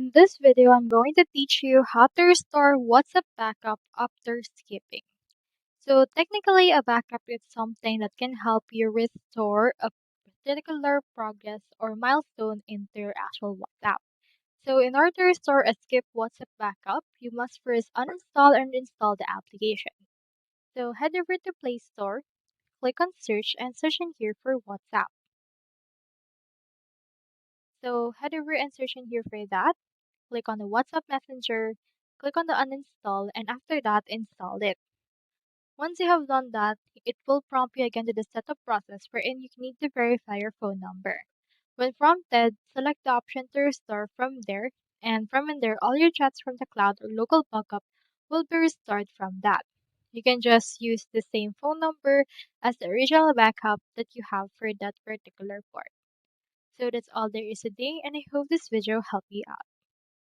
In this video, I'm going to teach you how to restore WhatsApp backup after skipping. So technically, a backup is something that can help you restore a particular progress or milestone into your actual WhatsApp. So in order to restore a skip WhatsApp backup, you must first uninstall and install the application. So head over to Play Store, click on search and search in here for WhatsApp. So head over and search in here for that. Click on the WhatsApp Messenger, click on the uninstall, and after that, install it. Once you have done that, it will prompt you again to the setup process wherein you need to verify your phone number. When prompted, select the option to restore from there, and from in there, all your chats from the cloud or local backup will be restored from that. You can just use the same phone number as the original backup that you have for that particular port. So that's all there is today, and I hope this video helped you out.